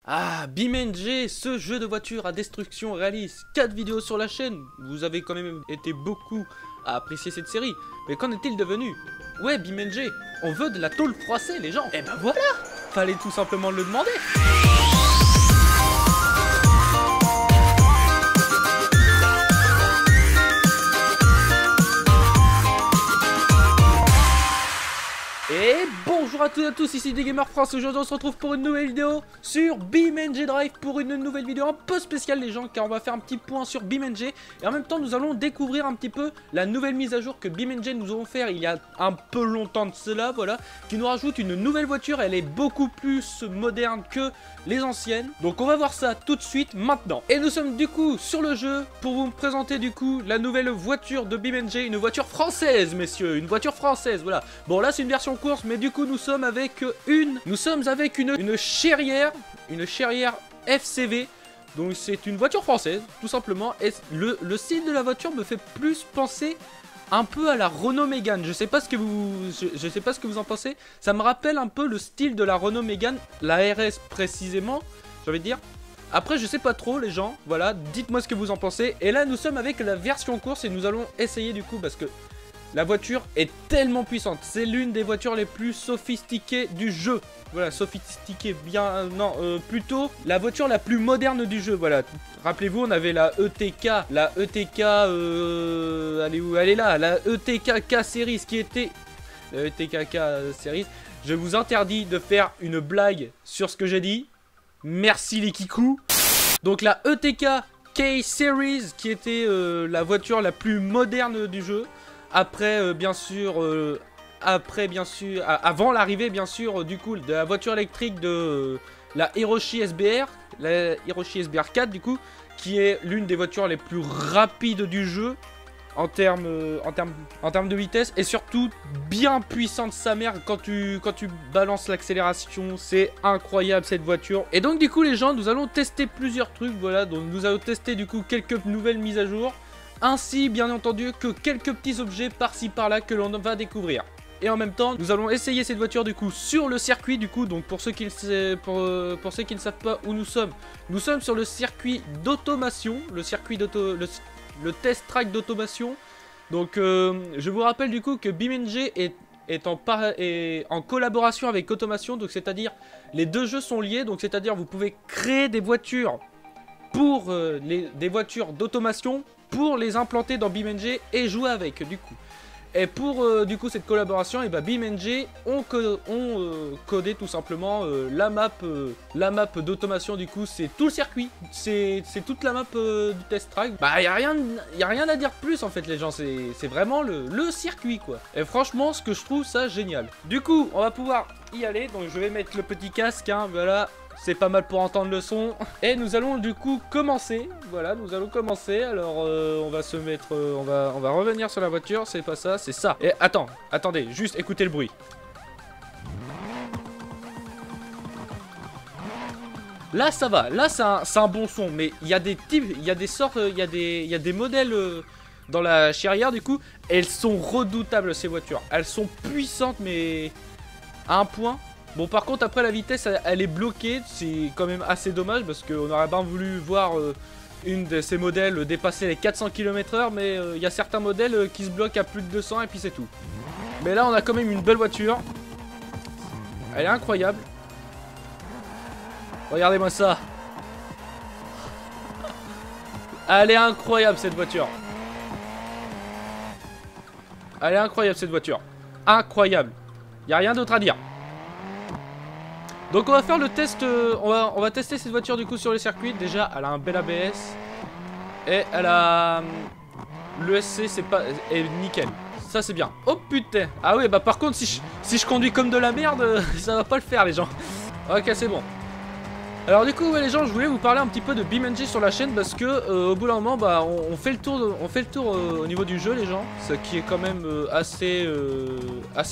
Ah, BeamNG, ce jeu de voiture à destruction réaliste, 4 vidéos sur la chaîne, vous avez quand même été beaucoup à apprécier cette série, mais qu'en est-il devenu? Ouais, BeamNG, on veut de la tôle froissée les gens, et ben voilà, fallait tout simplement le demander. Et bonjour à toutes et à tous, ici DGamer France. Aujourd'hui on se retrouve pour une nouvelle vidéo sur BeamNG Drive, pour une nouvelle vidéo un peu spéciale les gens, car on va faire un petit point sur BeamNG. Et en même temps nous allons découvrir un petit peu la nouvelle mise à jour que BeamNG nous ont fait il y a un peu longtemps de cela, voilà, qui nous rajoute une nouvelle voiture. Elle est beaucoup plus moderne que les anciennes, donc on va voir ça tout de suite maintenant. Et nous sommes du coup sur le jeu pour vous présenter du coup la nouvelle voiture de BeamNG, une voiture française messieurs, une voiture française, voilà. Bon là c'est une version course, mais du coup nous sommes avec une Cherrière, FCV. Donc c'est une voiture française tout simplement, et le style de la voiture me fait plus penser un peu à la Renault Mégane. Je sais pas ce que vous en pensez. Ça me rappelle un peu le style de la Renault Mégane, la RS précisément, j'ai envie de dire. Après je sais pas trop les gens, voilà, dites-moi ce que vous en pensez. Et là nous sommes avec la version course et nous allons essayer du coup, parce que la voiture est tellement puissante. C'est l'une des voitures les plus sophistiquées du jeu. Voilà, sophistiquée, bien... non, plutôt la voiture la plus moderne du jeu, voilà. Rappelez-vous, on avait la ETK, elle est où? Elle est là, la ETK K-Series qui était... La ETK K-Series. Je vous interdis de faire une blague sur ce que j'ai dit. Merci les kikous. Donc la ETK K-Series qui était la voiture la plus moderne du jeu. Après, avant l'arrivée, bien sûr, du coup, de la voiture électrique de la Hiroshi SBR, la Hiroshi SBR 4, du coup, qui est l'une des voitures les plus rapides du jeu en termes de vitesse, et surtout bien puissante sa mère quand tu balances l'accélération. C'est incroyable cette voiture. Et donc, du coup, les gens, nous allons tester plusieurs trucs, voilà. Donc, nous allons tester, du coup, quelques nouvelles mises à jour, ainsi bien entendu que quelques petits objets par-ci par-là que l'on va découvrir. Et en même temps nous allons essayer cette voiture du coup sur le circuit du coup. Donc pour ceux qui ne savent pas où nous sommes sur le circuit d'automation, le test track d'automation. Donc je vous rappelle du coup que BeamNG est en collaboration avec Automation, donc c'est-à-dire les deux jeux sont liés, donc c'est-à-dire vous pouvez créer des voitures pour des voitures d'automation pour les implanter dans BeamNG et jouer avec du coup. Et pour du coup cette collaboration, et bah BeamNG ont codé tout simplement la map d'automation. Du coup c'est tout le circuit, c'est toute la map du test track. Bah y a rien à dire de plus en fait les gens, c'est vraiment le circuit quoi. Et franchement ce que je trouve ça génial. Du coup on va pouvoir y aller, donc je vais mettre le petit casque hein, voilà. C'est pas mal pour entendre le son. Et nous allons du coup commencer. Voilà, nous allons commencer. Alors on va se mettre... on va revenir sur la voiture. C'est pas ça, c'est ça. Et attendez, juste écoutez le bruit. Là ça va, là c'est un bon son. Mais il y a des types, il y a des sortes, il y a des modèles dans la Cherrière du coup. Elles sont redoutables ces voitures. Elles sont puissantes mais à un point. Bon par contre après la vitesse elle est bloquée, c'est quand même assez dommage parce qu'on aurait bien voulu voir une de ces modèles dépasser les 400 km/h, mais il y a certains modèles qui se bloquent à plus de 200 et puis c'est tout. Mais là on a quand même une belle voiture, elle est incroyable. Regardez-moi ça. Elle est incroyable cette voiture. Elle est incroyable cette voiture. Incroyable. Il n'y a rien d'autre à dire. Donc on va faire le test, on va tester cette voiture du coup sur les circuits. Déjà elle a un bel ABS. Et elle a... l'ESC est nickel. Ça c'est bien. Oh putain. Ah oui bah par contre si je conduis comme de la merde, ça va pas le faire les gens. Ok c'est bon. Alors du coup ouais, les gens, je voulais vous parler un petit peu de BeamNG sur la chaîne, parce que au bout d'un moment bah on fait le tour au niveau du jeu les gens, ce qui est quand même assez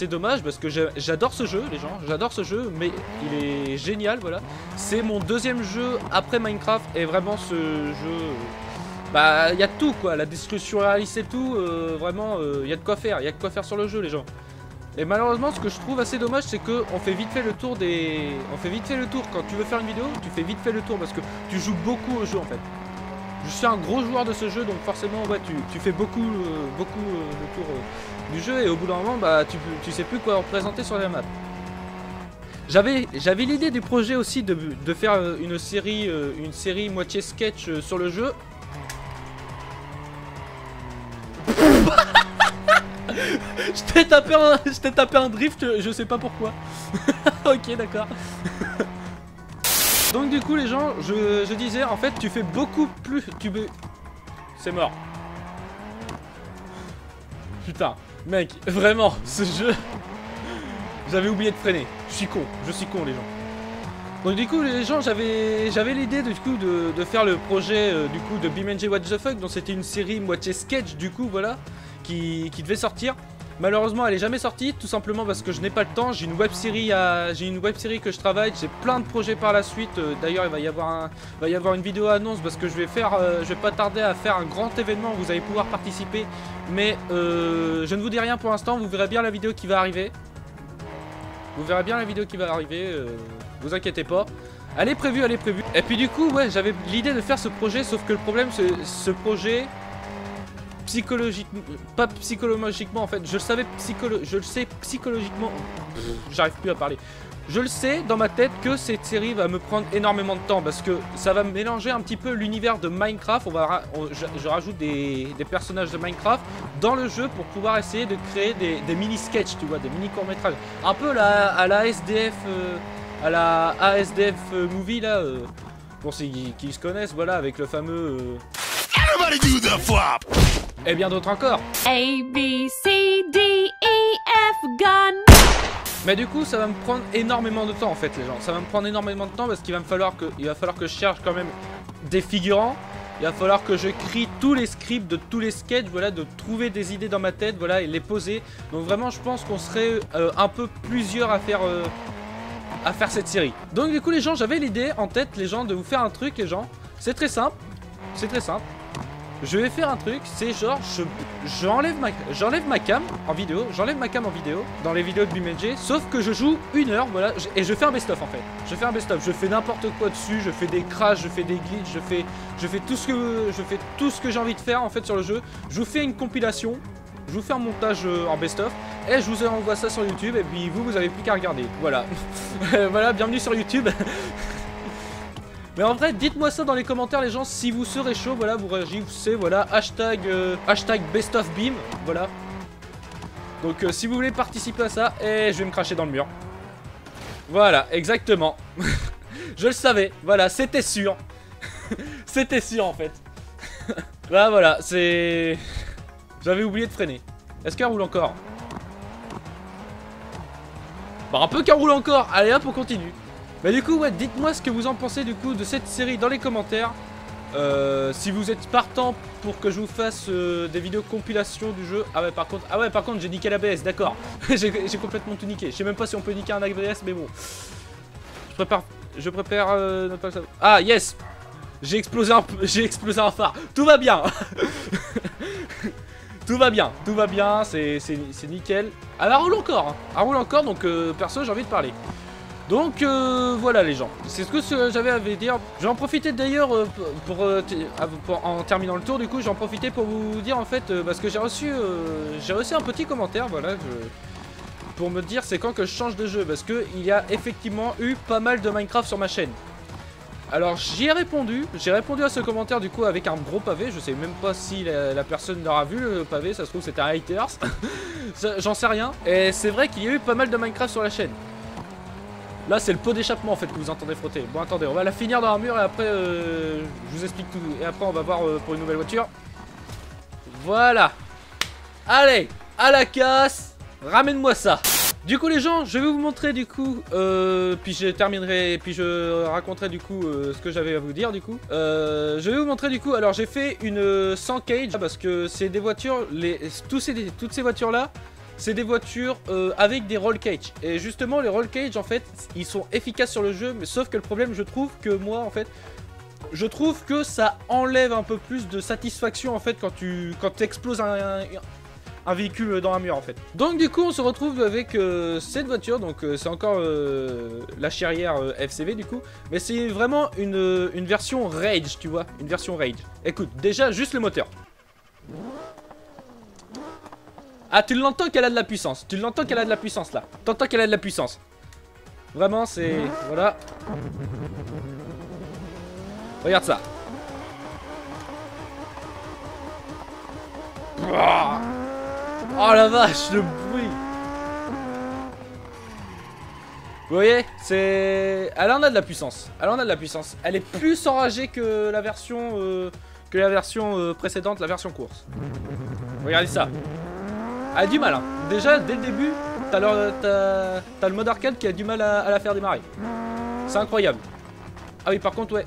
dommage, parce que j'adore ce jeu les gens, j'adore ce jeu, mais il est génial voilà. C'est mon deuxième jeu après Minecraft, et vraiment ce jeu bah il y a tout quoi, la destruction réaliste et tout, vraiment il y a de quoi faire, sur le jeu les gens. Et malheureusement, ce que je trouve assez dommage, c'est que on fait vite fait le tour des... On fait vite fait le tour. Quand tu veux faire une vidéo, tu fais vite fait le tour parce que tu joues beaucoup au jeu en fait. Je suis un gros joueur de ce jeu, donc forcément, ouais, tu fais beaucoup le tour du jeu et au bout d'un moment, bah, tu sais plus quoi représenter sur la map. J'avais l'idée du projet aussi de faire une série moitié sketch sur le jeu. Je t'ai tapé un drift, je sais pas pourquoi. Ok, d'accord. Donc du coup les gens, je disais, en fait tu fais beaucoup plus... C'est mort. Putain, mec, vraiment, ce jeu... J'avais oublié de freiner. Je suis con les gens. Donc du coup les gens, j'avais l'idée du coup de faire le projet du coup de BeamNG What the Fuck. Donc c'était une série moitié sketch du coup, voilà, qui devait sortir. Malheureusement elle est jamais sortie, tout simplement parce que je n'ai pas le temps. J'ai une web série que je travaille, j'ai plein de projets par la suite. D'ailleurs il va y avoir une vidéo annonce parce que je vais pas tarder à faire un grand événement où vous allez pouvoir participer. Mais je ne vous dis rien pour l'instant, vous verrez bien la vidéo qui va arriver. Vous inquiétez pas. Elle est prévue. Et puis du coup ouais, j'avais l'idée de faire ce projet, sauf que le problème c'est ce projet... pas psychologiquement en fait, je le sais psychologiquement, j'arrive plus à parler. Je le sais dans ma tête que cette série va me prendre énormément de temps parce que ça va mélanger un petit peu l'univers de Minecraft. Je rajoute des personnages de Minecraft dans le jeu pour pouvoir essayer de créer des mini-sketchs, tu vois, des mini-courts-métrages. Un peu à la SDF, à la ASDF movie là, pour ceux qui se connaissent, voilà, avec le fameux... Everybody do the flop. Et bien d'autres encore. A, B, C, D, E, F, gun. Mais du coup ça va me prendre énormément de temps en fait les gens. Ça va me prendre énormément de temps parce qu'il va falloir que je cherche quand même des figurants. Il va falloir que je crie tous les scripts de tous les sketchs, voilà, de trouver des idées dans ma tête, voilà, et les poser. Donc vraiment je pense qu'on serait un peu plusieurs à faire cette série. Donc du coup les gens, j'avais l'idée en tête les gens de vous faire un truc les gens. C'est très simple. Je vais faire un truc, c'est genre j'enlève ma cam en vidéo, dans les vidéos de BeamNG, sauf que je joue 1 heure, voilà, et je fais un best-of en fait. Je fais n'importe quoi dessus, je fais des crashs, je fais des glitches, je fais tout ce que j'ai envie de faire en fait sur le jeu. Je vous fais une compilation, je vous fais un montage en best-of et je vous envoie ça sur YouTube et puis vous avez plus qu'à regarder. Voilà. Voilà, bienvenue sur YouTube. Mais en vrai, dites-moi ça dans les commentaires les gens, si vous serez chaud, voilà, vous réagissez, voilà, hashtag bestofbeam, voilà. Donc si vous voulez participer à ça, je vais me cracher dans le mur. Voilà, exactement. Je le savais, voilà, c'était sûr. C'était sûr en fait. Là voilà, c'est... J'avais oublié de freiner. Est-ce qu'elle roule encore? Bah un peu qu'elle roule encore, allez hop on continue. Bah du coup ouais, dites-moi ce que vous en pensez du coup de cette série dans les commentaires. Si vous êtes partant pour que je vous fasse des vidéos compilation du jeu. Ah ouais par contre j'ai niqué l'ABS, d'accord. J'ai complètement tout niqué. Je sais même pas si on peut niquer un ABS mais bon. Je prépare ne pas le savoir. Ah yes. J'ai explosé un phare. Tout va bien. Tout va bien, c'est nickel. Ah elle roule encore, hein. Elle roule encore donc perso j'ai envie de parler. Donc voilà les gens, c'est ce que j'avais à vous dire. Je vais en profiter d'ailleurs en terminant le tour du coup, j'en profiter pour vous dire en fait, parce que j'ai reçu un petit commentaire, voilà, pour me dire c'est quand que je change de jeu, parce que il y a effectivement eu pas mal de Minecraft sur ma chaîne. Alors j'y ai répondu, à ce commentaire du coup avec un gros pavé, je sais même pas si la personne l'aura vu le pavé, ça se trouve c'était un haters, j'en sais rien. Et c'est vrai qu'il y a eu pas mal de Minecraft sur la chaîne. Là c'est le pot d'échappement en fait que vous entendez frotter. Bon attendez, on va la finir dans un mur et après je vous explique tout. Et après on va voir pour une nouvelle voiture. Voilà. Allez, à la casse. Ramène-moi ça. Du coup les gens, je vais vous montrer du coup, puis je terminerai, puis je raconterai du coup ce que j'avais à vous dire du coup. Je vais vous montrer du coup, alors j'ai fait une 100 cage parce que c'est des voitures, toutes ces voitures là, c'est des voitures avec des roll cage. Et justement les roll cage en fait, ils sont efficaces sur le jeu, mais sauf que le problème je trouve que moi en fait, je trouve que ça enlève un peu plus de satisfaction en fait quand tu exploses un véhicule dans un mur en fait. Donc du coup on se retrouve avec cette voiture, donc c'est encore la Charrière FCV du coup, mais c'est vraiment une version Rage, tu vois, une version Rage. Écoute, déjà juste le moteur. Ah, tu l'entends qu'elle a de la puissance, tu l'entends qu'elle a de la puissance là, t'entends qu'elle a de la puissance. Vraiment c'est... voilà. Regarde ça. Oh la vache, le bruit. Vous voyez, c'est... elle en a de la puissance. Elle en a de la puissance. Elle est plus enragée que la version précédente, la version course. Regardez ça. Elle a du mal, hein. Déjà, dès le début, t'as le mode arcade qui a du mal à la faire démarrer. C'est incroyable. Ah oui, par contre, ouais.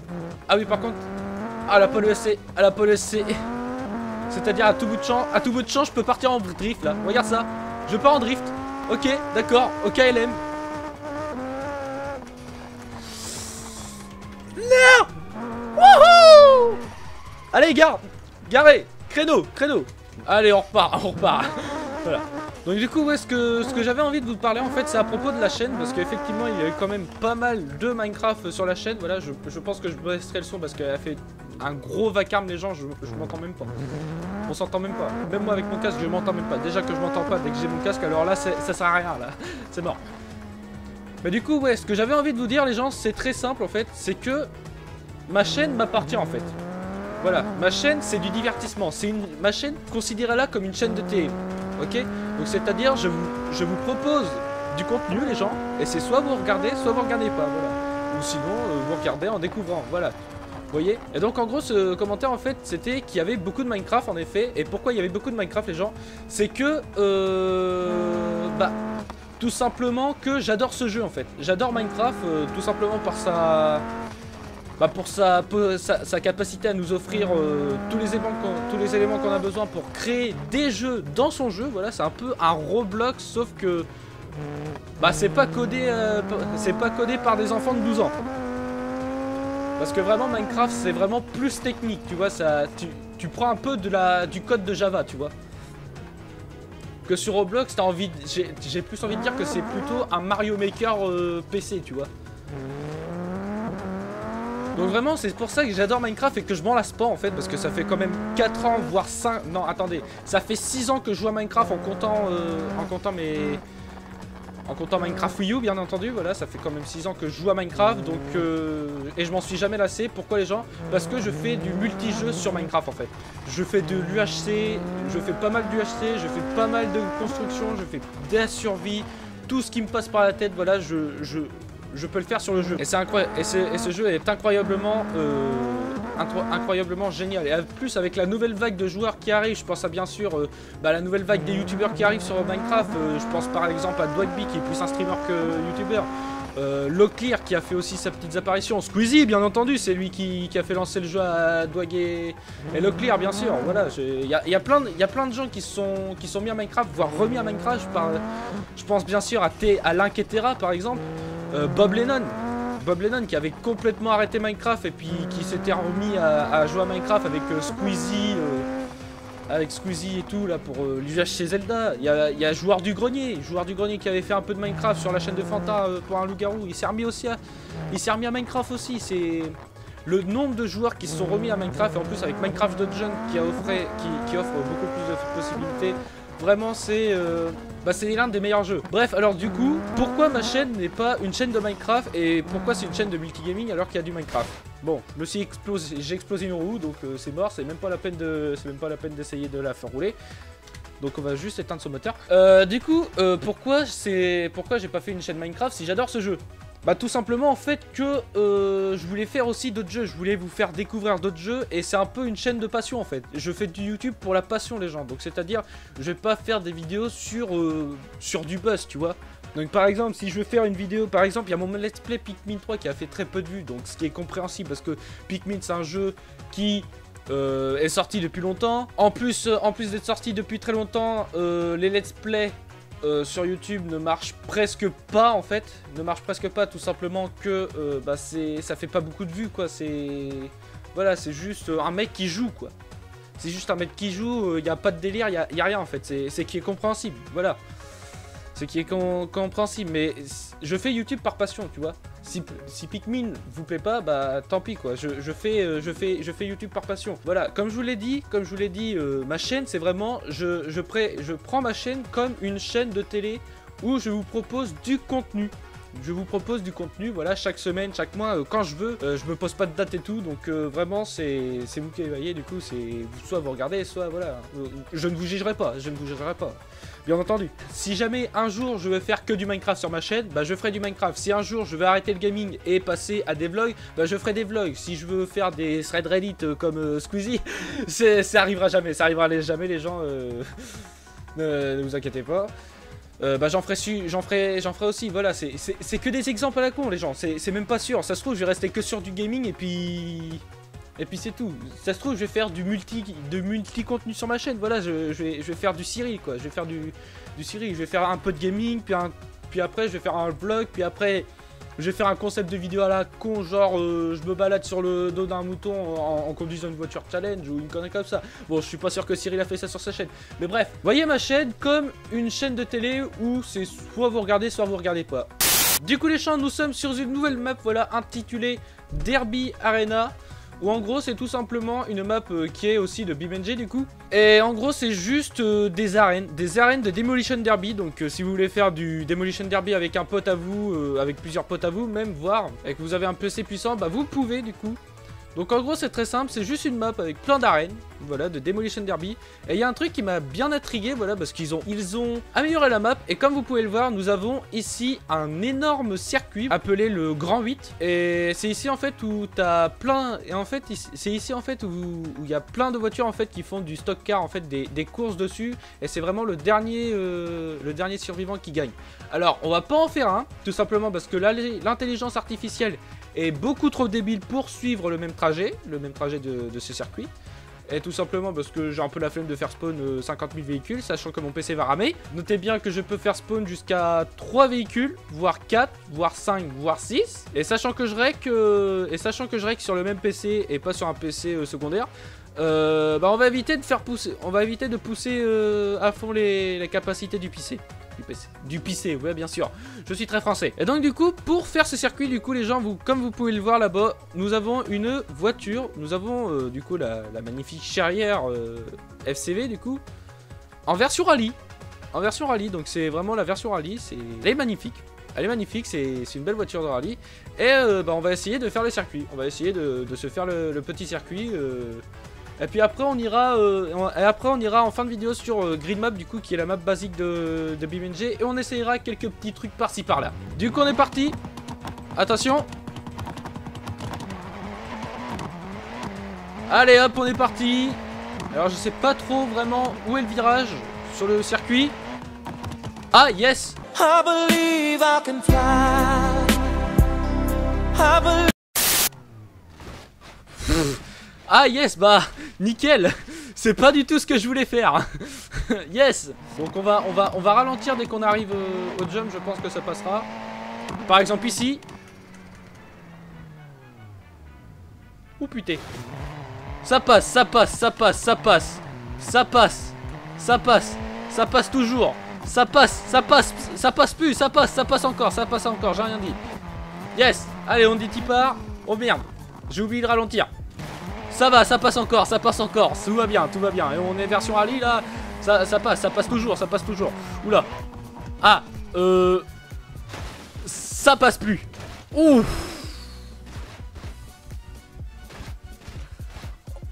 Ah oui, par contre... ah, la pole ESC. Ah, la pole ESC. C'est-à-dire à tout bout de champ, je peux partir en drift là. Regarde ça. Je pars en drift. Ok, d'accord. Ok, LM. Non. Wouhou. Allez, garez. Créneau. Allez, on repart. Voilà. Donc du coup, ouais, ce que j'avais envie de vous parler en fait, c'est à propos de la chaîne, parce qu'effectivement, il y a eu quand même pas mal de Minecraft sur la chaîne. Voilà, je pense que je baisserai le son parce qu'elle a fait un gros vacarme, les gens, je m'entends même pas. On s'entend même pas. Même moi avec mon casque, je m'entends même pas. Déjà que je m'entends pas dès que j'ai mon casque, alors là, ça sert à rien, là. C'est mort. Mais du coup, ouais, ce que j'avais envie de vous dire, les gens, c'est très simple en fait, c'est que ma chaîne m'appartient en fait. Voilà, ma chaîne, c'est du divertissement. Ma chaîne, considérez-la comme une chaîne de télé. Ok? Donc c'est-à-dire, je vous propose du contenu, les gens, et c'est soit vous regardez pas, voilà. Ou sinon, vous regardez en découvrant, voilà. Vous voyez? Et donc en gros, ce commentaire, en fait, c'était qu'il y avait beaucoup de Minecraft, en effet. Et pourquoi il y avait beaucoup de Minecraft, les gens? C'est que, tout simplement que j'adore ce jeu, en fait. J'adore Minecraft, tout simplement par pour sa capacité à nous offrir tous les éléments qu'on a besoin pour créer des jeux dans son jeu. Voilà, c'est un peu un Roblox, sauf que c'est pas codé par des enfants de 12 ans. Parce que vraiment Minecraft c'est vraiment plus technique, tu vois, tu prends un peu du code de Java, tu vois. Que sur Roblox, j'ai plus envie de dire que c'est plutôt un Mario Maker PC, tu vois. Donc vraiment c'est pour ça que j'adore Minecraft et que je m'en lasse pas en fait, parce que ça fait quand même 4 ans voire 5... non attendez, ça fait 6 ans que je joue à Minecraft en comptant Minecraft Wii U bien entendu. Voilà, ça fait quand même 6 ans que je joue à Minecraft, donc et je m'en suis jamais lassé. Pourquoi les gens? Parce que je fais du multijeu sur Minecraft en fait. Je fais de l'UHC, je fais pas mal d'UHC, je fais pas mal de construction, je fais de la survie, tout ce qui me passe par la tête, voilà, je peux le faire sur le jeu. Et c'est incroyable. Et ce jeu est incroyablement génial. Et en plus avec la nouvelle vague de joueurs qui arrive, je pense à bien sûr la nouvelle vague des youtubeurs qui arrivent sur Minecraft. Je pense par exemple à Dwagby qui est plus un streamer que youtubeur. Locklear qui a fait aussi sa petite apparition. Squeezie bien entendu, c'est lui qui a fait lancer le jeu à Dwag et Locklear bien sûr. Voilà, il y a plein de gens qui sont mis à Minecraft, voire remis à Minecraft. Je pense bien sûr à Link et Terra par exemple. Bob Lennon qui avait complètement arrêté Minecraft et puis qui s'était remis à jouer à Minecraft avec Squeezie et tout là pour l'UHC Zelda. Il y a Joueur du Grenier qui avait fait un peu de Minecraft sur la chaîne de Fanta pour un loup-garou. Il s'est remis à Minecraft aussi. C'est le nombre de joueurs qui se sont remis à Minecraft, et en plus avec Minecraft Dungeon qui offre beaucoup plus de possibilités. Vraiment c'est l'un des meilleurs jeux. Bref, alors du coup, pourquoi ma chaîne n'est pas une chaîne de Minecraft et pourquoi c'est une chaîne de multigaming alors qu'il y a du Minecraft? Bon, j'ai explosé une roue, donc c'est mort, c'est même pas la peine d'essayer de la faire rouler. Donc on va juste éteindre ce moteur. Du coup, pourquoi j'ai pas fait une chaîne Minecraft si j'adore ce jeu? Bah tout simplement en fait que je voulais faire aussi d'autres jeux, je voulais vous faire découvrir d'autres jeux et c'est un peu une chaîne de passion en fait. Je fais du YouTube pour la passion les gens, donc c'est à dire je vais pas faire des vidéos sur du buzz tu vois. Donc par exemple si je veux faire une vidéo, par exemple il y a mon let's play Pikmin 3 qui a fait très peu de vues, donc ce qui est compréhensible parce que Pikmin c'est un jeu qui est sorti depuis longtemps. En plus d'être sorti depuis très longtemps, les let's play sur YouTube ne marche presque pas en fait, tout simplement que ça fait pas beaucoup de vues quoi, voilà c'est juste un mec qui joue quoi. c'est juste un mec qui joue, il n'y a pas de délire, il y a rien en fait, c'est qui est compréhensible, voilà. Ce qui est compréhensible, mais je fais YouTube par passion, tu vois. Si Pikmin vous plaît pas, bah tant pis quoi. Je fais YouTube par passion. Voilà, comme je vous l'ai dit, ma chaîne c'est vraiment, je prends ma chaîne comme une chaîne de télé où je vous propose du contenu. Je vous propose du contenu, voilà, chaque semaine, chaque mois, quand je veux. Je me pose pas de date et tout, donc vraiment, c'est vous qui voyez, du coup, c'est soit vous regardez, soit voilà. Je ne vous jugerai pas, bien entendu. Si jamais un jour je veux faire que du Minecraft sur ma chaîne, bah je ferai du Minecraft. Si un jour je veux arrêter le gaming et passer à des vlogs, bah je ferai des vlogs. Si je veux faire des threads Reddit comme Squeezie, ça arrivera jamais, jamais les gens, ne vous inquiétez pas. Bah j'en ferai aussi, voilà, c'est que des exemples à la con les gens, c'est même pas sûr, ça se trouve je vais rester que sur du gaming et puis c'est tout, ça se trouve je vais faire du multi contenu sur ma chaîne, voilà, je vais faire du Cyril quoi, je vais faire du Cyril, je vais faire un peu de gaming, puis après je vais faire un vlog, puis après je vais faire un concept de vidéo à la con, genre je me balade sur le dos d'un mouton en conduisant une voiture challenge ou une connerie comme ça. Bon, je suis pas sûr que Cyril a fait ça sur sa chaîne. Mais bref, voyez ma chaîne comme une chaîne de télé où c'est soit vous regardez, soit vous regardez pas. Du coup les gens, nous sommes sur une nouvelle map, voilà, intitulée Derby Arena. Où en gros c'est tout simplement une map qui est aussi de BeamNG du coup. Et en gros c'est juste des arènes de Demolition Derby. Donc si vous voulez faire du Demolition Derby avec un pote à vous, avec plusieurs potes à vous même, voire, et que vous avez un PC puissant, bah vous pouvez du coup. Donc en gros c'est très simple, c'est juste une map avec plein d'arènes, voilà, de Demolition Derby. Et il y a un truc qui m'a bien intrigué, voilà, parce qu'ils ont amélioré la map. Et comme vous pouvez le voir, nous avons ici un énorme circuit appelé le Grand 8. Et c'est ici en fait où t'as plein, et en fait c'est ici en fait où il y a plein de voitures en fait qui font du stock car, en fait des courses dessus. Et c'est vraiment le dernier survivant qui gagne. Alors on va pas en faire un, tout simplement parce que l'intelligence artificielle est beaucoup trop débile pour suivre le même trajet de ce circuit. Et tout simplement parce que j'ai un peu la flemme de faire spawn 50 000 véhicules, sachant que mon PC va ramer. Notez bien que je peux faire spawn jusqu'à 3 véhicules, voire 4, voire 5, voire 6. Et sachant que je règle sur le même PC et pas sur un PC secondaire, bah on va éviter de pousser à fond les capacités du PC. Du PC, ouais bien sûr, je suis très français. Et donc du coup, pour faire ce circuit, du coup les gens, comme vous pouvez le voir là-bas, nous avons une voiture, nous avons du coup la magnifique Charrière FCV du coup, en version rallye. Donc c'est vraiment la version rallye, elle est magnifique, c'est une belle voiture de rallye. Et bah, on va essayer de faire le circuit, on va essayer de se faire le petit circuit. Et puis après on ira en fin de vidéo sur Green Map du coup, qui est la map basique de BeamNG, et on essayera quelques petits trucs par-ci par-là. Du coup on est parti. Attention. Allez hop, on est parti. Alors je sais pas trop vraiment où est le virage sur le circuit. Ah yes. I believe I can fly. I believe... Ah yes, bah nickel. C'est pas du tout ce que je voulais faire. Yes. Donc on va ralentir dès qu'on arrive au jump, je pense que ça passera. Par exemple ici. Oh putain. Ça passe toujours. Ça passe encore, j'ai rien dit. Yes. Allez, on dit t'y part. Oh merde, j'ai oublié de ralentir. Ça va, ça passe encore, tout va bien, et on est version rallye là, ça passe toujours, oula, ah, ça passe plus, ouf,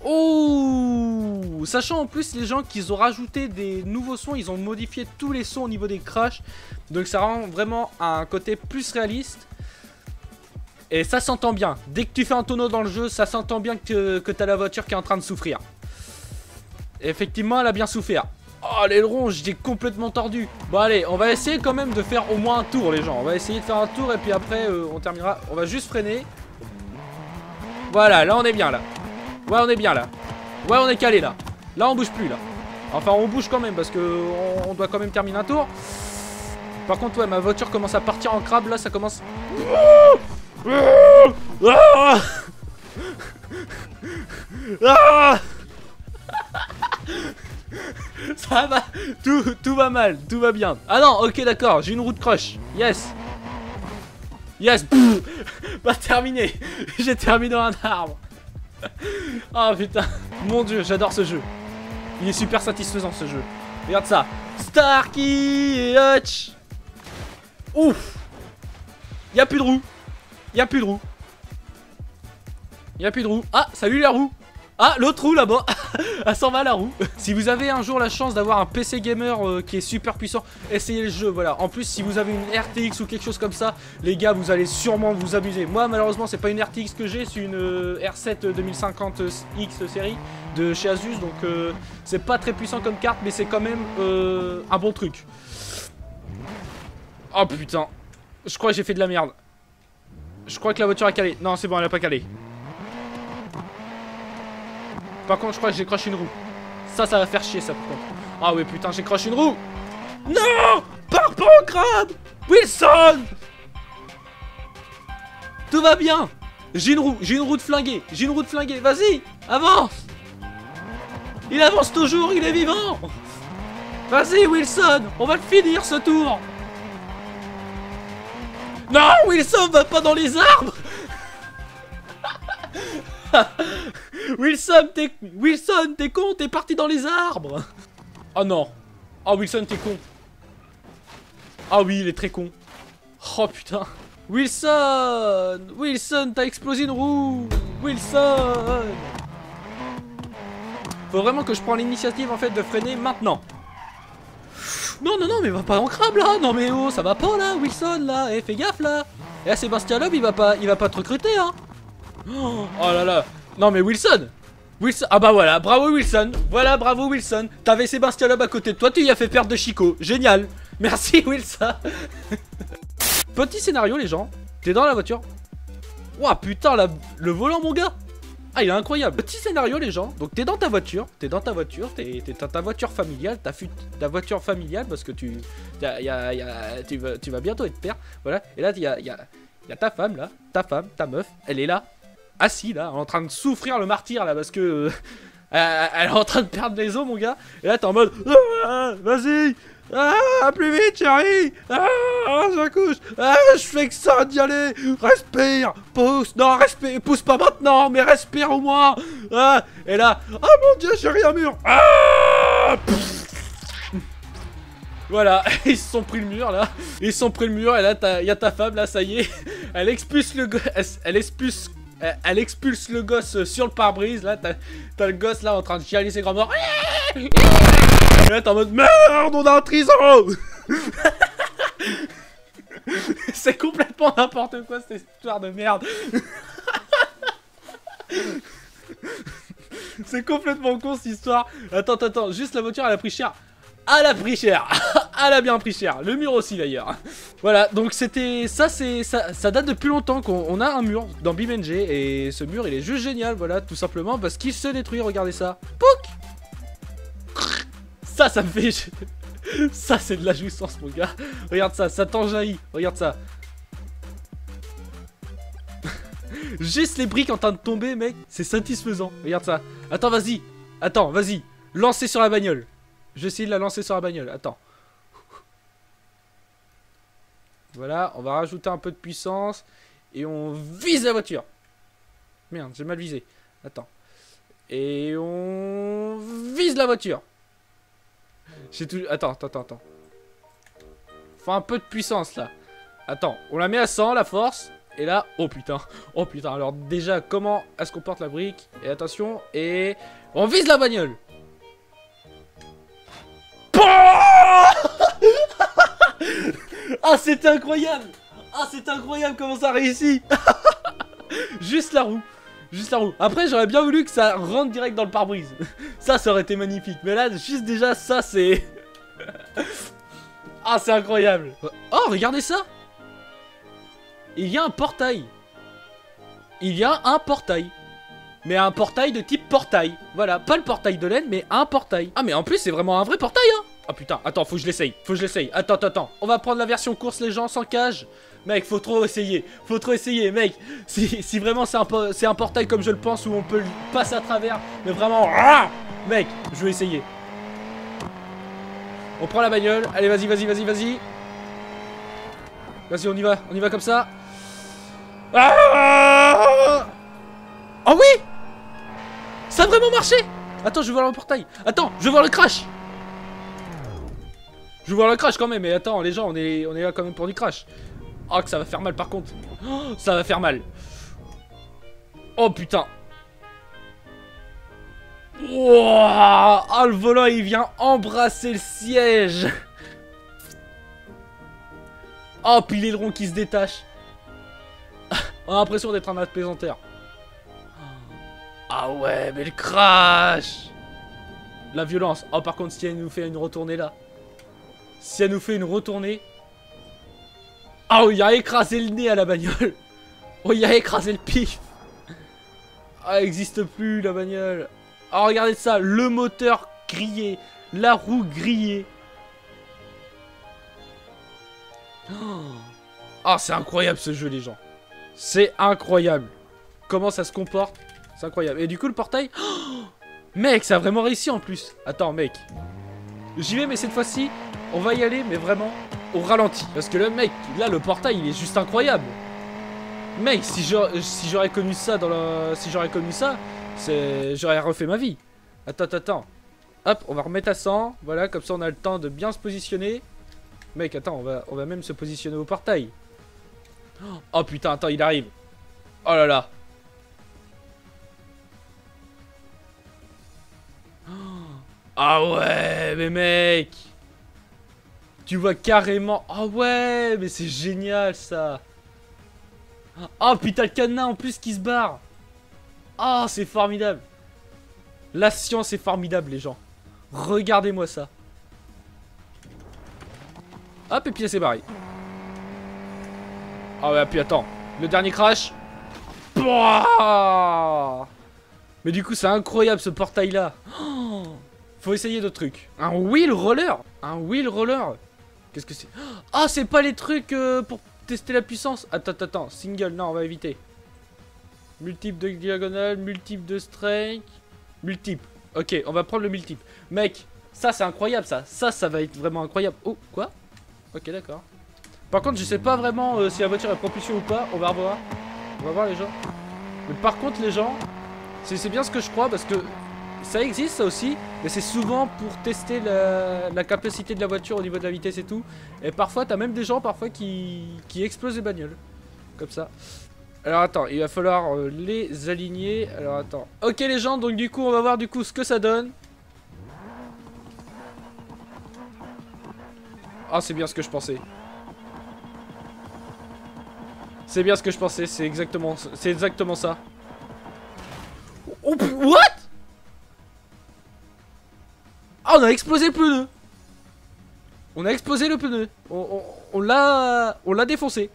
ouh, sachant en plus les gens qu'ils ont rajouté des nouveaux sons, ils ont modifié tous les sons au niveau des crashs, donc ça rend vraiment un côté plus réaliste. Et ça s'entend bien. Dès que tu fais un tonneau dans le jeu, ça s'entend bien que t'as la voiture qui est en train de souffrir. Et effectivement, elle a bien souffert. Oh, l'aileron, j'ai complètement tordu. Bon, allez, on va essayer quand même de faire au moins un tour, les gens. On va essayer de faire un tour et puis après, on terminera. On va juste freiner. Voilà, là, on est bien, là. Ouais, on est bien, là. Ouais, on est calé, là. Là, on bouge plus, là. Enfin, on bouge quand même parce que on doit quand même terminer un tour. Par contre, ouais, ma voiture commence à partir en crabe, là, ça commence... Ça va, tout va mal, tout va bien. Ah non, ok d'accord, j'ai une roue de crush. Yes. Yes. Pas terminé. J'ai terminé un arbre. Oh putain. Mon dieu, j'adore ce jeu. Il est super satisfaisant ce jeu. Regarde ça. Starkey et Hutch. Ouf. Y'a plus de roue. Y'a plus de roue. Y'a plus de roue. Ah, salut la roue. Ah, l'autre roue là-bas. Elle s'en va la roue. Si vous avez un jour la chance d'avoir un PC gamer qui est super puissant, essayez le jeu, voilà. En plus, si vous avez une RTX ou quelque chose comme ça, les gars, vous allez sûrement vous amuser. Moi, malheureusement, c'est pas une RTX que j'ai, c'est une R7 2050X série de chez Asus. Donc, c'est pas très puissant comme carte, mais c'est quand même un bon truc. Oh putain. Je crois que j'ai fait de la merde. Je crois que la voiture a calé. Non, c'est bon, elle a pas calé. Par contre, je crois que j'ai croché une roue. Ça va faire chier, ça, par contre. Ah ouais, putain, j'ai croché une roue. Non. Pars pas en crabe Wilson. Tout va bien. J'ai une roue de flingué. J'ai une roue de flingué. Vas-y, avance. Il avance toujours, il est vivant. Vas-y, Wilson, on va le finir, ce tour. Non, Wilson, va pas dans les arbres. Wilson, t'es con, t'es parti dans les arbres. Oh non. Oh Wilson, t'es con. Ah oui, il est très con. Oh putain. Wilson, t'as explosé une roue. Wilson. Faut vraiment que je prenne l'initiative en fait de freiner maintenant. Non, mais va pas en crabe là. Non mais oh, ça va pas là, Wilson là. Eh, fais gaffe là. Et là, Sébastien Loeb, il va pas te recruter hein. Oh là là. Non mais Wilson. Ah bah voilà, bravo Wilson. Voilà, bravo Wilson. T'avais Sébastien Loeb à côté de toi, tu y as fait perdre de Chico. Génial. Merci Wilson. Petit scénario les gens. T'es dans la voiture. Ouah putain, le volant mon gars. Ah il est incroyable. Petit scénario les gens. Donc t'es dans ta voiture. T'es dans ta voiture familiale. Ta voiture familiale parce que tu vas bientôt être père. Voilà. Et là il y a ta femme là. Ta meuf. Elle est là. Assise là. En train de souffrir le martyr là parce que elle est en train de perdre les os mon gars. Et là t'es en mode vas-y. Ah, plus vite, chérie. Ah, j'accouche. Ah, je fais que ça d'y aller. Respire, pousse. Non, respire, pousse pas maintenant, mais respire au moins. Ah, et là, oh mon dieu, chérie, un mur. Ah, voilà, ils se sont pris le mur là. Ils se sont pris le mur et là, il y a ta femme là, ça y est. Elle expulse le elle expulse le gosse sur le pare-brise. Là, t'as le gosse là en train de chialer ses grands morts. Et là, t'es en mode merde, on a un trison. C'est complètement n'importe quoi cette histoire de merde. C'est complètement con cette histoire. Attends, juste la voiture elle a pris cher. Elle a pris cher. Elle a bien pris cher. Le mur aussi d'ailleurs. Voilà, donc c'était ça, ça date depuis longtemps qu'on a un mur dans BeamNG et ce mur il est juste génial, voilà, tout simplement parce qu'il se détruit, regardez ça. Pouc. Ça me fait ça c'est de la jouissance mon gars. Regarde ça, ça t'enjaillit. Regarde ça. Juste les briques en train de tomber mec, c'est satisfaisant. Regarde ça. Attends, vas-y. Lancez sur la bagnole. Je vais essayer de la lancer sur la bagnole. Attends. Voilà, on va rajouter un peu de puissance. Et on vise la voiture. Merde, j'ai mal visé. Attends. Et on vise la voiture. J'ai tout... Attends. Faut un peu de puissance là. Attends, on la met à 100 la force. Et là, oh putain, alors déjà, comment est-ce qu'on porte la brique? Et attention, et on vise la bagnole. Ah, c'était incroyable. Comment ça réussit. Juste la roue. Après, j'aurais bien voulu que ça rentre direct dans le pare-brise. Ça aurait été magnifique. Mais là, juste déjà, ça, c'est... Ah, c'est incroyable. Oh, regardez ça. Il y a un portail. Mais un portail de type portail. Voilà, pas le portail de laine, mais un portail. Ah, mais en plus, c'est vraiment un vrai portail, hein. Ah putain, attends, faut que je l'essaye. Attends. On va prendre la version course, les gens, sans cage. Mec, faut trop essayer, mec. Si vraiment c'est un portail comme je le pense, où on peut le passer à travers. Mais vraiment, mec, je vais essayer. On prend la bagnole. Allez, vas-y, vas-y, vas-y, vas-y. Vas-y, on y va comme ça. Ah oh oui, ça a vraiment marché. Attends, je vais voir le portail. Attends, je vais voir le crash. Je vais voir le crash quand même. Mais attends, les gens, on est là quand même pour du crash. Oh, que ça va faire mal par contre. Oh, ça va faire mal. Oh putain. Wow. Oh, le volant il vient embrasser le siège. Oh, puis l'aileron qui se détache. On a l'impression d'être un apaisanteur. Ah ouais, mais le crash. La violence. Oh, par contre, si elle nous fait une retournée là. Si elle nous fait une retournée. Oh, il a écrasé le nez à la bagnole. Oh, il a écrasé le pif. Ah, elle n'existe plus la bagnole. Oh, regardez ça. Le moteur grillé. La roue grillée. Oh, c'est incroyable ce jeu, les gens. C'est incroyable. Comment ça se comporte. C'est incroyable. Et du coup, le portail... Oh mec, ça a vraiment réussi en plus. Attends, mec. J'y vais, mais cette fois-ci, on va y aller, mais vraiment au ralenti. Parce que le mec, là, le portail, il est juste incroyable. Mec, si j'aurais connu ça dans la... Si j'aurais connu ça, j'aurais refait ma vie. Attends. Hop, on va remettre à 100. Voilà, comme ça, on a le temps de bien se positionner. Mec, attends, on va même se positionner au portail. Oh putain, attends, il arrive. Oh là là. Ah ouais, mais mec. Tu vois carrément... Ah ouais, mais c'est génial ça. Oh putain, le cadenas en plus qui se barre. Oh, c'est formidable. La science est formidable, les gens. Regardez-moi ça. Hop, et puis c'est barré. Ah ouais, puis attends. Le dernier crash. Pouah. Mais du coup, c'est incroyable ce portail-là. Oh, faut essayer d'autres trucs. Un wheel roller. Un wheel roller. Qu'est-ce que c'est? Ah, c'est pas les trucs pour tester la puissance. Attends. Single, non, on va éviter. Multiple de diagonale, multiple de strike. Multiple. Ok, on va prendre le multiple. Mec, ça c'est incroyable ça. Ça va être vraiment incroyable. Oh, quoi? Ok, d'accord. Par contre, je sais pas vraiment si la voiture est propulsion ou pas. On va revoir. On va voir les gens. Mais par contre, les gens, c'est bien ce que je crois parce que ça existe ça aussi. Mais c'est souvent pour tester la capacité de la voiture au niveau de la vitesse et tout. Et parfois, t'as même des gens parfois qui explosent les bagnoles. Comme ça. Alors attends, il va falloir les aligner. Alors attends. Ok les gens, donc du coup, on va voir du coup ce que ça donne. Ah, c'est bien ce que je pensais. C'est bien ce que je pensais, c'est exactement ça. Oh, what? Ah, on a explosé le pneu. On a explosé le pneu. On l'a défoncé.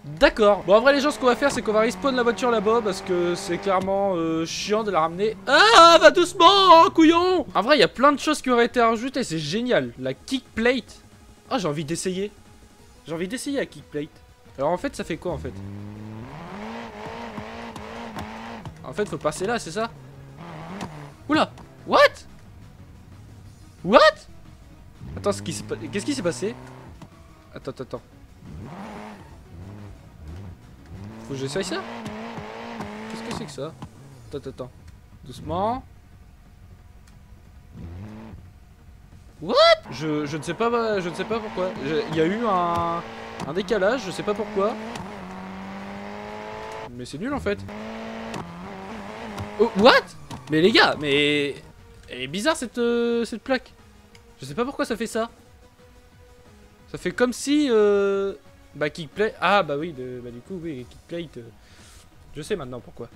D'accord. Bon, en vrai, les gens, ce qu'on va faire, c'est qu'on va respawn la voiture là-bas parce que c'est clairement chiant de la ramener. Ah, va doucement, couillon. En vrai, il y a plein de choses qui auraient été rajoutées. C'est génial. La kick plate. Ah, j'ai envie d'essayer. J'ai envie d'essayer la kick plate. Alors, en fait, ça fait quoi en fait? En fait, faut passer là, c'est ça? Oula. What? What? Attends, qu'est-ce qui s'est passé? Attends. Faut que j'essaye ça? Qu'est-ce que c'est que ça? Attends. Doucement. What? Je ne sais pas pourquoi. Il y a eu un décalage, je sais pas pourquoi. Mais c'est nul en fait. Oh, what? Mais les gars, mais... Elle est bizarre cette plaque. Je sais pas pourquoi ça fait ça. Ça fait comme si... Bah kickplate... Ah bah oui, bah du coup, oui, kickplate... Je sais maintenant pourquoi.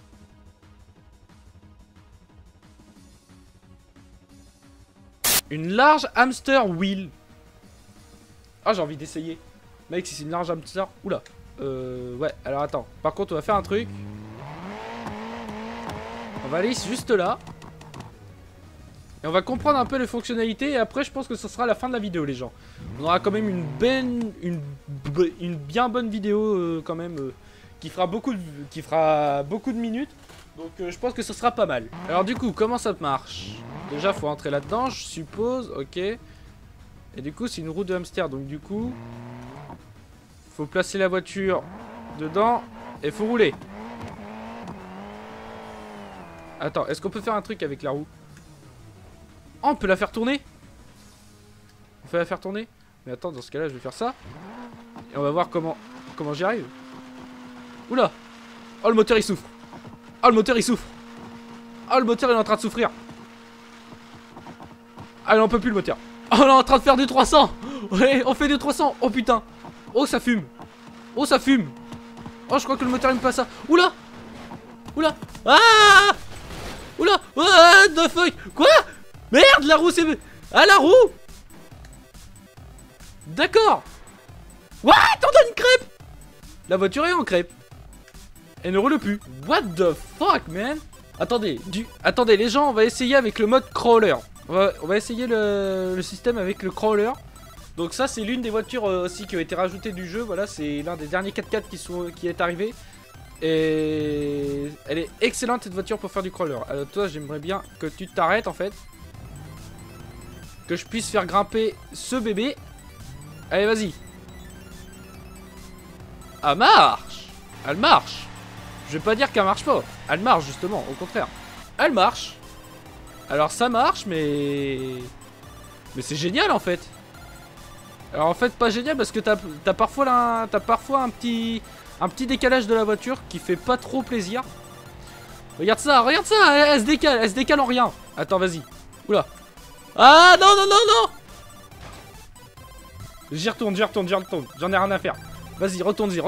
Une large hamster wheel. Ah, j'ai envie d'essayer. Mec, si c'est une large hamster... Oula. Ouais, alors attends. Par contre, on va faire un truc. On va aller juste là. Et on va comprendre un peu les fonctionnalités. Et après, je pense que ce sera la fin de la vidéo, les gens. On aura quand même une bien bonne vidéo, quand même, qui fera beaucoup de minutes. Donc, je pense que ce sera pas mal. Alors, du coup, comment ça marche? Déjà, faut entrer là-dedans, je suppose. Ok. Et du coup c'est une roue de hamster. Donc du coup faut placer la voiture dedans et faut rouler. Attends, est-ce qu'on peut faire un truc avec la roue? Oh, on peut la faire tourner. On peut la faire tourner. Mais attends, dans ce cas là je vais faire ça. Et on va voir comment j'y arrive. Oula. Oh, le moteur il souffre. Oh, le moteur il souffre. Oh, le moteur il est en train de souffrir. Ah, il en peut plus le moteur. Oh, on est en train de faire du 300. Ouais, on fait du 300. Oh putain. Oh, ça fume. Oh, ça fume. Oh, je crois que le moteur il me passe ça. Oula. Oula. Ah. Oula. What the fuck. Quoi? Merde, la roue c'est... Ah, la roue. D'accord. What? On a une crêpe. La voiture est en crêpe. Elle ne roule plus. What the fuck, man? Attendez, attendez, les gens, on va essayer avec le mode crawler. On va essayer le système avec le crawler. Donc ça, c'est l'une des voitures aussi qui a été rajoutée du jeu. Voilà, c'est l'un des derniers 4x4 qui est arrivé. Et elle est excellente cette voiture pour faire du crawler. Alors toi, j'aimerais bien que tu t'arrêtes en fait. Que je puisse faire grimper ce bébé. Allez, vas-y. Elle marche. Elle marche. Je vais pas dire qu'elle marche pas. Elle marche justement, au contraire. Elle marche. Alors ça marche, mais c'est génial en fait. Alors en fait pas génial parce que t'as parfois un petit décalage de la voiture qui fait pas trop plaisir. Regarde ça, elle se décale en rien. Attends, vas-y. Oula. Ah non non non non. J'y retourne. J'en ai rien à faire. Vas-y, retourne-y.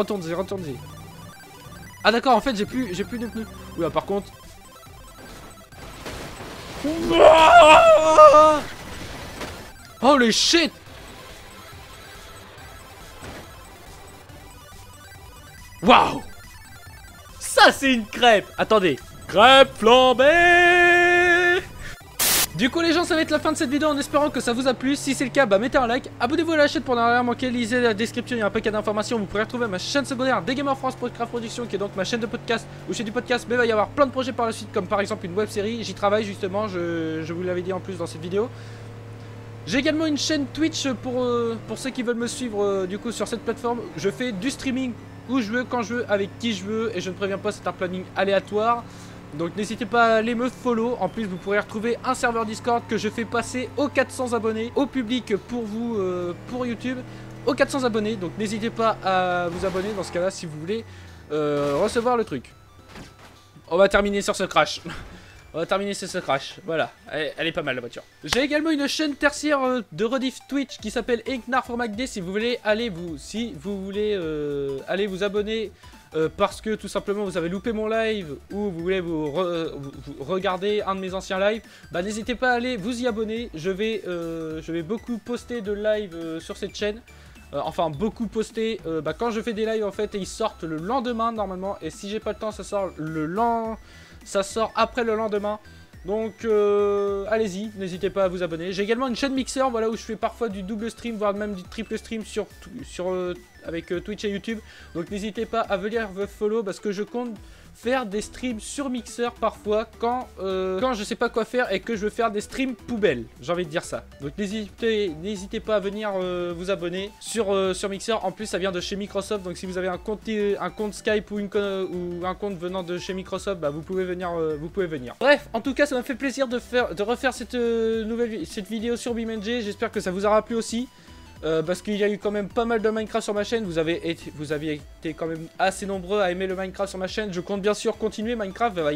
Ah d'accord, en fait j'ai plus de pneus. Oula, par contre. Holy shit. Waouh. Ça c'est une crêpe. Attendez. Crêpe flambée. Du coup les gens, ça va être la fin de cette vidéo en espérant que ça vous a plu. Si c'est le cas, bah mettez un like, abonnez-vous à la chaîne pour ne rien manquer, lisez la description, il y a un paquet d'informations. Vous pourrez retrouver ma chaîne secondaire Des Gamers France Podcraft Production, qui est donc ma chaîne de podcast où je fais du podcast, mais il va y avoir plein de projets par la suite, comme par exemple une web série. J'y travaille justement, je vous l'avais dit en plus dans cette vidéo. J'ai également une chaîne Twitch pour ceux qui veulent me suivre du coup sur cette plateforme. Je fais du streaming où je veux, quand je veux, avec qui je veux, et je ne préviens pas, c'est un planning aléatoire. Donc n'hésitez pas à aller me follow. En plus vous pourrez retrouver un serveur Discord que je fais passer aux 400 abonnés, au public pour vous, pour YouTube, aux 400 abonnés. Donc n'hésitez pas à vous abonner dans ce cas là si vous voulez recevoir le truc. On va terminer sur ce crash. Voilà, elle est pas mal la voiture. J'ai également une chaîne tertiaire de rediff Twitch qui s'appelle Inknar for MacD. Si vous voulez aller aller vous abonner parce que tout simplement vous avez loupé mon live ou vous voulez vous regarder un de mes anciens lives, bah n'hésitez pas à aller vous y abonner. Je vais beaucoup poster de live sur cette chaîne. Enfin beaucoup poster quand je fais des lives en fait, et ils sortent le lendemain normalement, et si j'ai pas le temps ça sort après le lendemain. Donc allez-y, n'hésitez pas à vous abonner. J'ai également une chaîne Mixer, voilà, où je fais parfois du double stream, voire même du triple stream avec Twitch et YouTube. Donc n'hésitez pas à venir me follow parce que je compte faire des streams sur Mixer parfois quand je sais pas quoi faire et que je veux faire des streams poubelles. J'ai envie de dire ça. Donc n'hésitez pas à venir vous abonner sur Mixer. En plus ça vient de chez Microsoft. Donc si vous avez un compte Skype ou un compte venant de chez Microsoft, bah vous pouvez venir. Bref, en tout cas ça m'a fait plaisir de refaire cette vidéo sur BeamNG. J'espère que ça vous aura plu aussi. Parce qu'il y a eu quand même pas mal de Minecraft sur ma chaîne. Vous aviez été quand même assez nombreux à aimer le Minecraft sur ma chaîne. Je compte bien sûr continuer Minecraft. Il va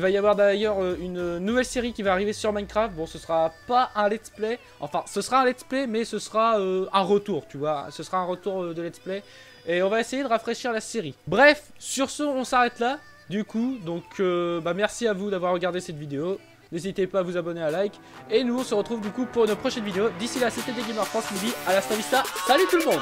y avoir d'ailleurs une nouvelle série qui va arriver sur Minecraft. Bon, ce sera pas un let's play. Enfin, ce sera un let's play, mais ce sera un retour, tu vois. Ce sera un retour de let's play. Et on va essayer de rafraîchir la série. Bref, sur ce, on s'arrête là. Du coup, donc merci à vous d'avoir regardé cette vidéo. N'hésitez pas à vous abonner, à like. Et nous, on se retrouve du coup pour une prochaine vidéo. D'ici là, c'était Des Gamers France TV. À la vista. Salut tout le monde!